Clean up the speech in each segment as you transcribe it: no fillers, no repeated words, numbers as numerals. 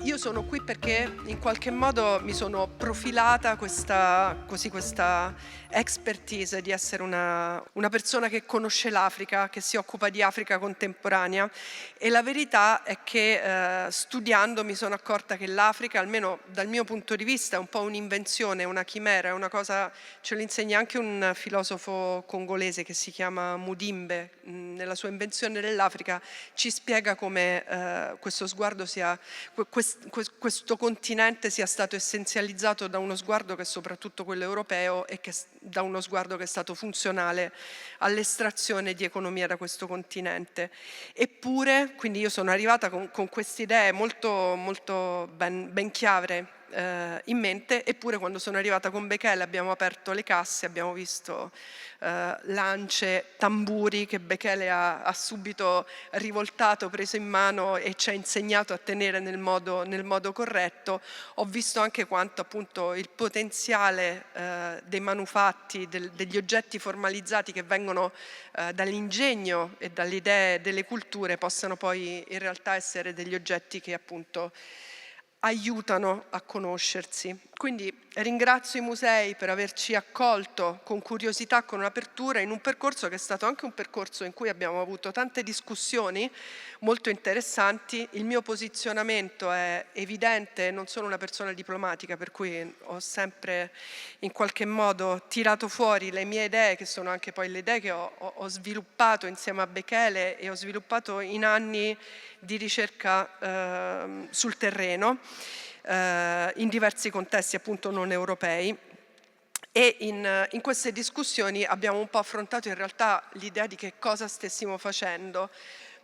Io sono qui perché in qualche modo mi sono profilata questa expertise di essere una persona che conosce l'Africa, che si occupa di Africa contemporanea, e la verità è che studiando mi sono accorta che l'Africa, almeno dal mio punto di vista, è un po' un'invenzione, una chimera, è una cosa, ce lo insegna anche un filosofo congolese che si chiama Mudimbe, nella sua invenzione dell'Africa ci spiega come questo sguardo sia, questo continente sia stato essenzializzato da uno sguardo che è soprattutto quello europeo e che da uno sguardo che è stato funzionale all'estrazione di economia da questo continente. Eppure, quindi io sono arrivata con queste idee molto ben chiare in mente, eppure quando sono arrivata con Bekele abbiamo aperto le casse, abbiamo visto lance, tamburi che Bekele ha subito rivoltato, preso in mano e ci ha insegnato a tenere nel modo corretto. Ho visto anche quanto appunto il potenziale dei manufatti, degli oggetti formalizzati che vengono dall'ingegno e dalle idee delle culture possano poi in realtà essere degli oggetti che appunto aiutano a conoscersi. Quindi ringrazio i musei per averci accolto con curiosità, con un'apertura in un percorso che è stato anche un percorso in cui abbiamo avuto tante discussioni molto interessanti. Il mio posizionamento è evidente, non sono una persona diplomatica, per cui ho sempre in qualche modo tirato fuori le mie idee, che sono anche poi le idee che ho sviluppato insieme a Bekele e ho sviluppato in anni di ricerca sul terreno, in diversi contesti appunto non europei. E in queste discussioni abbiamo un po' affrontato in realtà l'idea di che cosa stessimo facendo.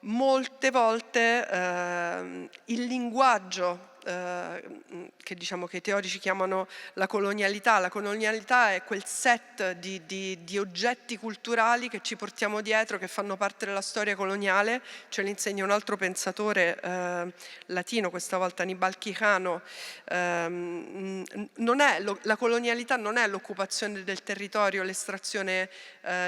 Molte volte il linguaggio che diciamo che i teorici chiamano la colonialità è quel set di oggetti culturali che ci portiamo dietro, che fanno parte della storia coloniale. Ce l'insegna un altro pensatore latino, questa volta Aníbal Quijano. La colonialità non è l'occupazione del territorio, l'estrazione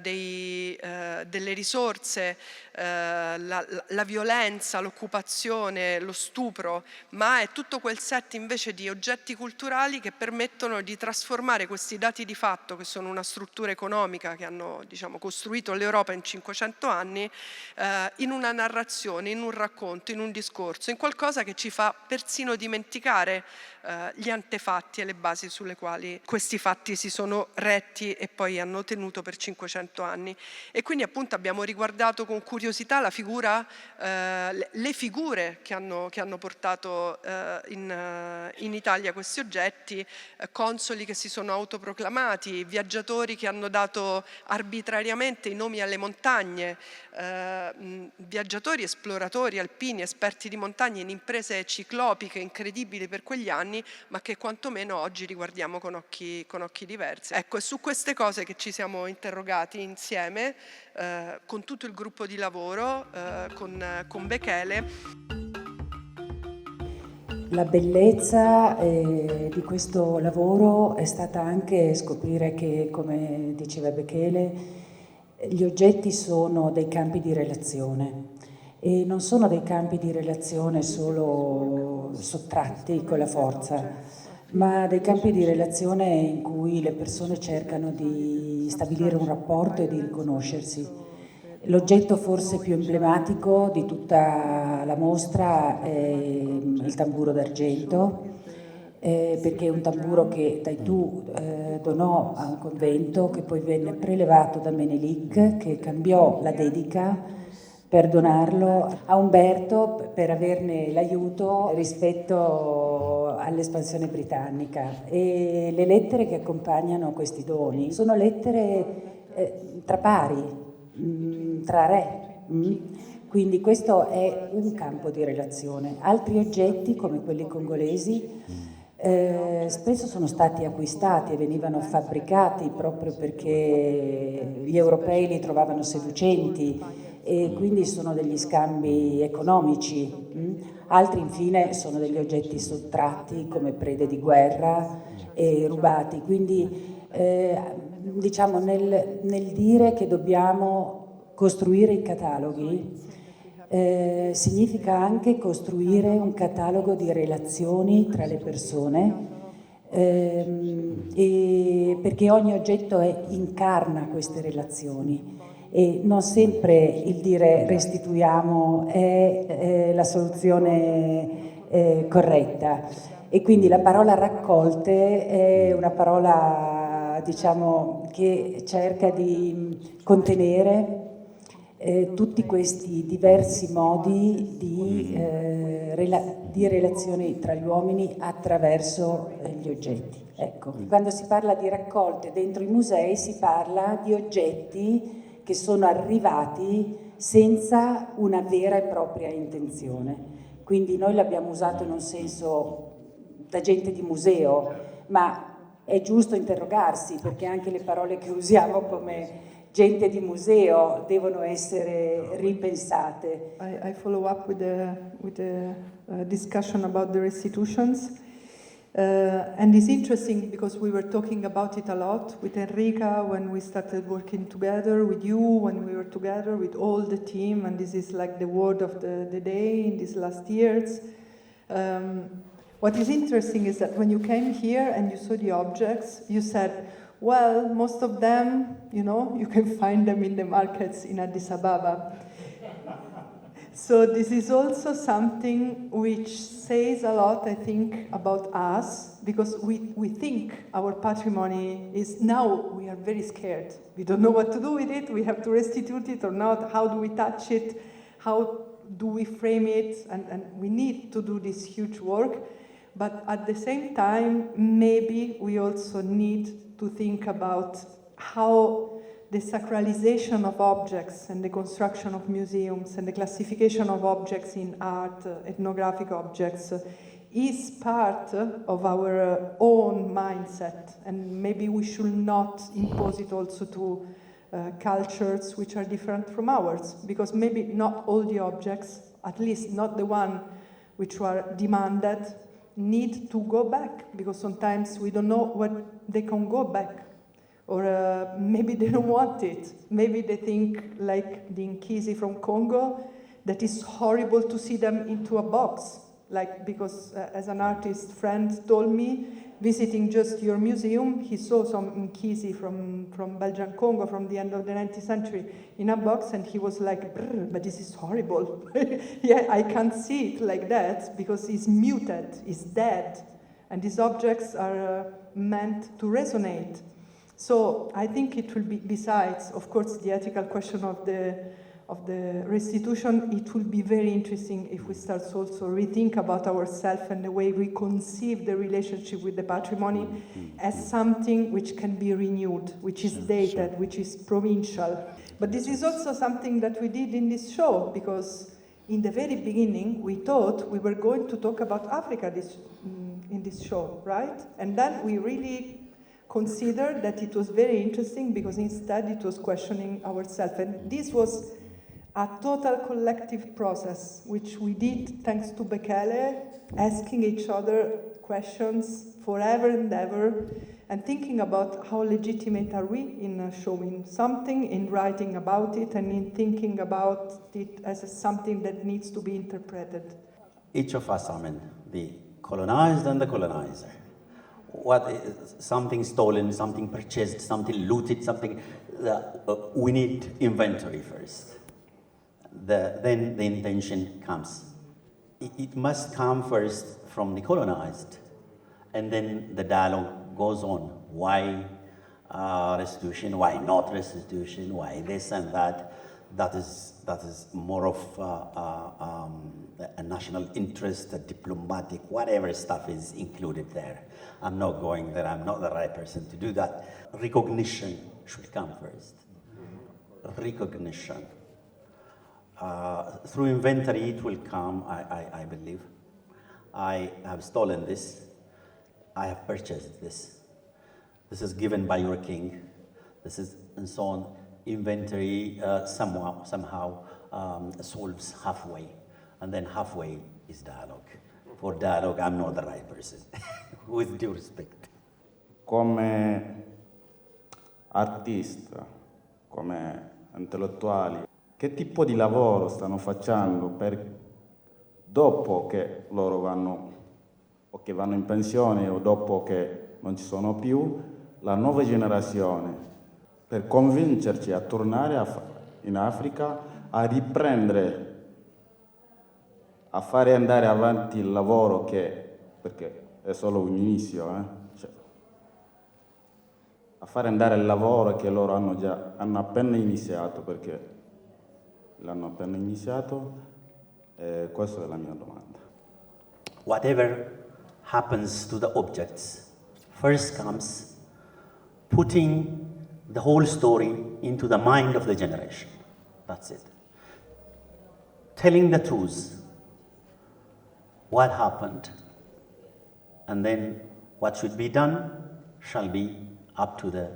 delle risorse, la violenza, l'occupazione, lo stupro, ma è tutto quel set invece di oggetti culturali che permettono di trasformare questi dati di fatto, che sono una struttura economica che hanno costruito l'Europa in 500 anni, in una narrazione, in un racconto, in un discorso, in qualcosa che ci fa persino dimenticare gli antefatti e le basi sulle quali questi fatti si sono retti e poi hanno tenuto per 500 anni. E quindi appunto abbiamo riguardato con curiosità la figura, le figure che hanno portato in Italia questi oggetti, consoli che si sono autoproclamati, viaggiatori che hanno dato arbitrariamente i nomi alle montagne, viaggiatori, esploratori alpini, esperti di montagna in imprese ciclopiche incredibili per quegli anni, ma che quantomeno oggi riguardiamo con occhi diversi. Ecco, è su queste cose che ci siamo interrogati insieme con tutto il gruppo di lavoro, con Bekele. La bellezza di questo lavoro è stata anche scoprire che, come diceva Bekele, gli oggetti sono dei campi di relazione e non sono dei campi di relazione solo sottratti con la forza, ma dei campi di relazione in cui le persone cercano di stabilire un rapporto e di riconoscersi. L'oggetto forse più emblematico di tutta la mostra è il tamburo d'argento, perché è un tamburo che Taitu donò a un convento, che poi venne prelevato da Menelik, che cambiò la dedica per donarlo a Umberto per averne l'aiuto rispetto all'espansione britannica. E le lettere che accompagnano questi doni sono lettere tra pari, tra re. Quindi questo è un campo di relazione. Altri oggetti, come quelli congolesi, spesso sono stati acquistati e venivano fabbricati proprio perché gli europei li trovavano seducenti e quindi sono degli scambi economici. Altri infine sono degli oggetti sottratti come prede di guerra e rubati. Quindi diciamo nel dire che dobbiamo costruire i cataloghi, significa anche costruire un catalogo di relazioni tra le persone, e perché ogni oggetto incarna queste relazioni e non sempre il dire restituiamo è la soluzione corretta, e quindi la parola raccolte è una parola, diciamo, che cerca di contenere tutti questi diversi modi di relazioni tra gli uomini attraverso gli oggetti. Ecco. Quando si parla di raccolte dentro i musei si parla di oggetti che sono arrivati senza una vera e propria intenzione. Quindi noi l'abbiamo usato in un senso da gente di museo, ma è giusto interrogarsi perché anche le parole che usiamo come gente di museo devono essere ripensate. I follow up with the discussion about the restitutions. And it's interesting because we were talking about it a lot with Enrica when we started working together, with you when we were together, with all the team, and this is like the word of the day in these last years. What is interesting is that when you came here and you saw the objects, you said, well, most of them, you can find them in the markets in Addis Ababa. So this is also something which says a lot, I think, about us, because we think our patrimony is, now we are very scared. We don't know what to do with it, we have to restitute it or not, how do we touch it, how do we frame it, and we need to do this huge work. But at the same time, maybe we also need to think about how the sacralization of objects and the construction of museums and the classification of objects in art, ethnographic objects, is part of our own mindset. And maybe we should not impose it also to cultures which are different from ours, because maybe not all the objects, at least not the one which were demanded, need to go back, because sometimes we don't know what they can go back, or maybe they don't want it. Maybe they think, like the Nkisi from Congo, that it's horrible to see them into a box, like, because as an artist friend told me, visiting just your museum, he saw some Nkisi from Belgian Congo from the end of the 19th century in a box, and he was like, but this is horrible. Yeah, I can't see it like that because it's muted, it's dead, and these objects are meant to resonate. So I think it will be, besides, of course, the ethical question of the restitution, it will be very interesting if we start also rethink about ourselves and the way we conceive the relationship with the patrimony as something which can be renewed, which is dated, which is provincial. But this is also something that we did in this show, because in the very beginning we thought we were going to talk about Africa in this show, right? And then we really considered that it was very interesting because instead it was questioning ourselves. And this was a total collective process, which we did thanks to Bekele, asking each other questions forever and ever, and thinking about how legitimate are we in showing something, in writing about it, and in thinking about it as something that needs to be interpreted. Each of us, the colonized and the colonizer. What is something stolen, something purchased, something looted, something, we need inventory first. Then the intention comes. It must come first from the colonized, and then the dialogue goes on. Why restitution? Why not restitution? Why this and that? That is more of a national interest, a diplomatic, whatever stuff is included there. I'm not going there. I'm not the right person to do that. Recognition should come first. Recognition. Through inventory, it will come, I believe. I have stolen this. I have purchased this. This is given by your king. This is, and so on. Inventory somehow solves halfway, and then halfway is dialogue. For dialogue, I'm not the right person, with due respect. Come artista, come intellettuali, che tipo di lavoro stanno facendo dopo che loro vanno in pensione o dopo che non ci sono più, la nuova generazione, per convincerci a tornare in Africa, a riprendere, a fare andare avanti il lavoro perché è solo un inizio, a fare andare il lavoro che loro hanno appena iniziato, perché l'hanno appena iniziato, questa è la mia domanda. Whatever happens to the objects, first comes putting the whole story into the mind of the generation. That's it. Telling the truth, what happened, and then what should be done shall be up to the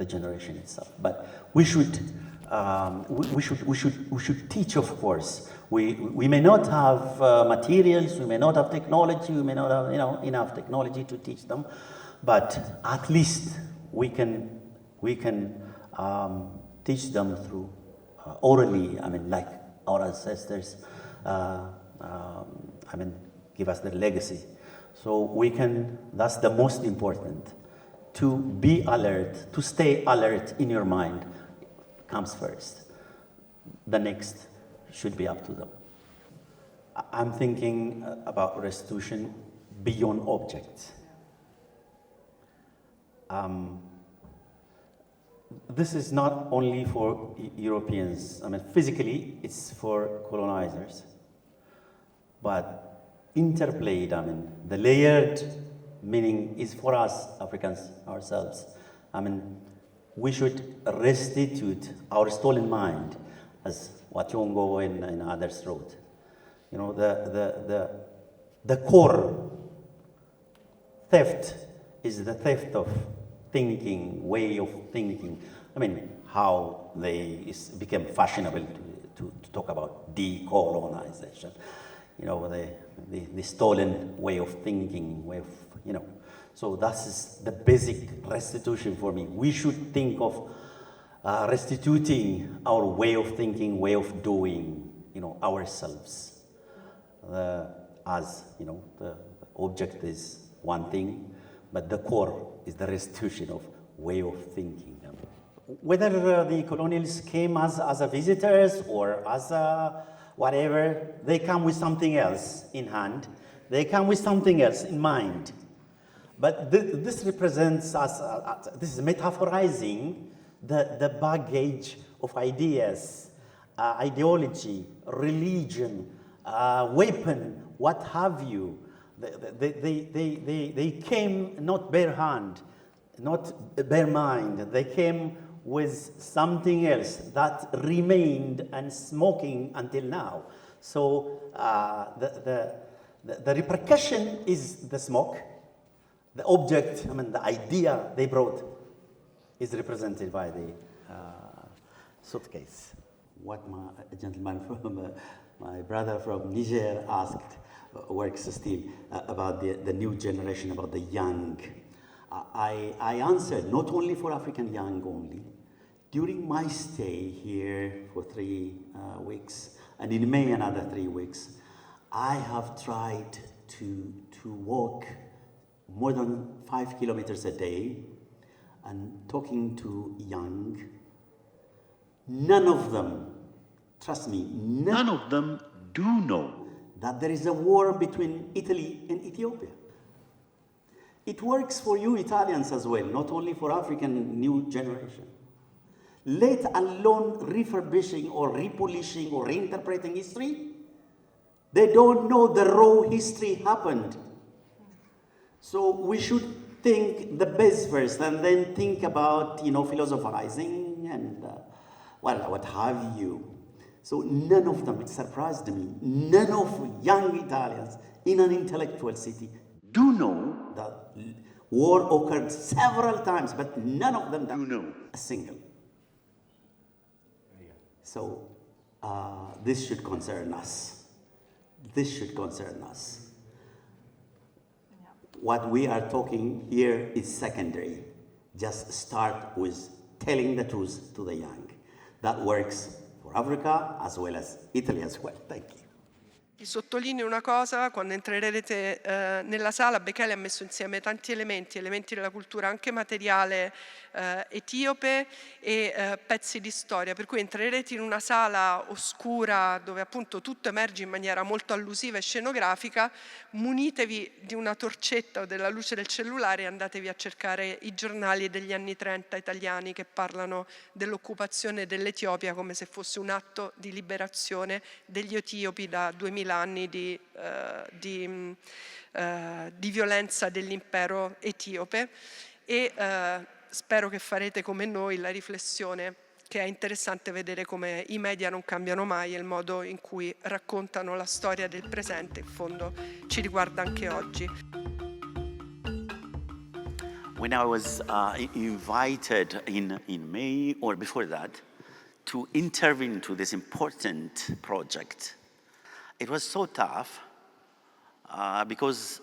generation itself. But we should teach, of course. We may not have materials, we may not have technology, we may not have enough technology to teach them, but at least we can teach them through orally. Like our ancestors, give us their legacy. So we can. That's the most important. To be alert, to stay alert in your mind, comes first. The next should be up to them. I'm thinking about restitution beyond objects. This is not only for Europeans. Physically, it's for colonizers. But interplayed, the layered meaning is for us, Africans ourselves. We should restitute our stolen mind, as Wationgo and others wrote. The core theft is the theft of thinking, way of thinking. How they became fashionable to talk about decolonization. The stolen way of thinking, So that is the basic restitution for me. We should think of restituting our way of thinking, way of doing, ourselves. The object is one thing, but the core is the restitution of way of thinking. Whether the colonials came as a visitors or as a whatever, they come with something else in hand. They come with something else in mind. But this represents us, this is metaphorizing the baggage of ideas, ideology, religion, weapon, what have you. They came not bare hand, not bare mind. They came with something else that remained and smoking until now. So the repercussion is the smoke. The object, the idea they brought is represented by the suitcase. What a gentleman from my brother from Niger asked, works still, about the new generation, about the young. I answered, not only for African young only. During my stay here for 3 weeks, and in May another 3 weeks, I have tried to walk more than 5 kilometers a day and talking to young. None of them, trust me, none of them do know that there is a war between Italy and Ethiopia. It works for you Italians as well, not only for African new generation. Let alone refurbishing or repolishing or reinterpreting history. They don't know the raw history happened. So we should think the base first and then think about, philosophizing and what have you. So none of them, it surprised me, none of young Italians in an intellectual city do know that war occurred several times, but none of them do know a single. So this should concern us. This should concern us. What we are talking here is secondary. Just start with telling the truth to the young. That works for Africa as well as Italy as well. Thank you. Vi sottolineo una cosa: quando entrerete nella sala, Bekele ha messo insieme tanti elementi della cultura, anche materiale etiope e pezzi di storia, per cui entrerete in una sala oscura dove appunto tutto emerge in maniera molto allusiva e scenografica. Munitevi di una torcetta o della luce del cellulare e andatevi a cercare i giornali degli anni 30 italiani che parlano dell'occupazione dell'Etiopia come se fosse un atto di liberazione degli etiopi da 2000 anni di violenza dell'impero etiope. E spero che farete come noi la riflessione che è interessante vedere come i media non cambiano mai e il modo in cui raccontano la storia del presente in fondo ci riguarda anche oggi. When I was invited in May or before that to intervene into this important project, it was so tough because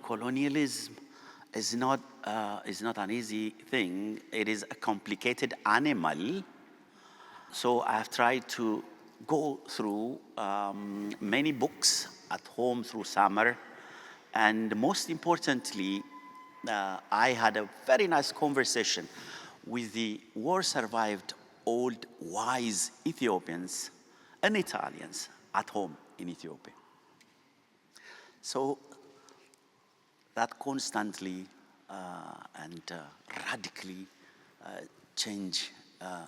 colonialism is not an easy thing. It is a complicated animal. So I have tried to go through many books at home through summer, and most importantly, I had a very nice conversation with the war-survived old wise Ethiopians and Italians at home in Ethiopia. So that constantly and radically changed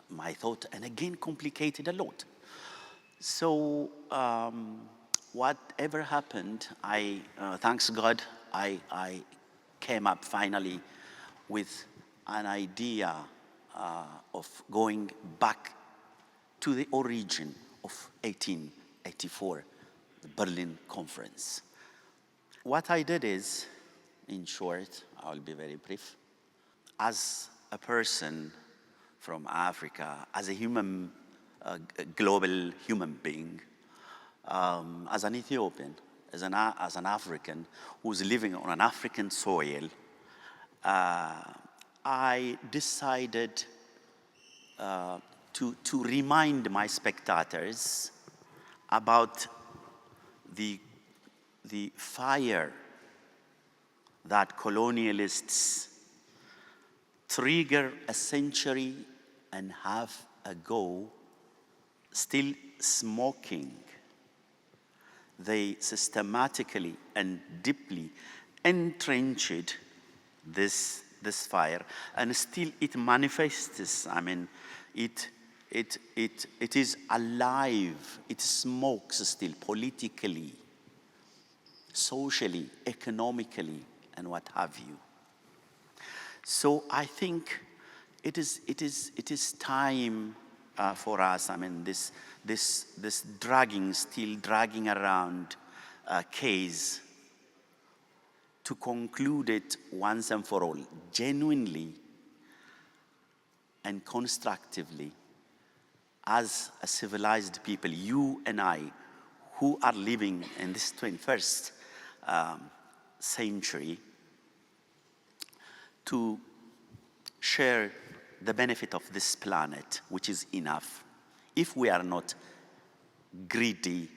my thought, and again complicated a lot. So whatever happened, thanks God, I came up finally with an idea of going back to the origin of 1884, the Berlin Conference. What I did is, in short, I'll be very brief, as a person from Africa, as a global human being, as an Ethiopian, as an African who's living on an African soil, I decided to remind my spectators about the fire that colonialists trigger a century and a half ago, still smoking. They systematically and deeply entrenched this fire, and still it manifests. I mean, it is alive. It smokes still politically, socially, economically, and what have you. So I think it is time for us. I mean, this still dragging around case, to conclude it once and for all, genuinely and constructively, as a civilized people, you and I, who are living in this 21st century, to share the benefit of this planet, which is enough, if we are not greedy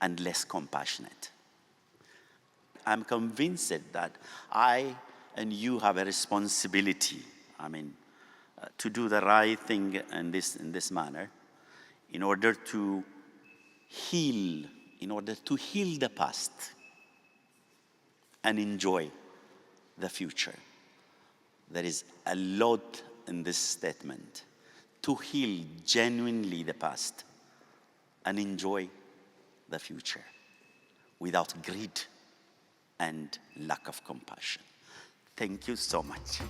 and less compassionate. I'm convinced that I and you have a responsibility, to do the right thing in this manner, in order to heal the past and enjoy the future. There is a lot in this statement: to heal genuinely the past and enjoy the future without greed and lack of compassion. Thank you so much.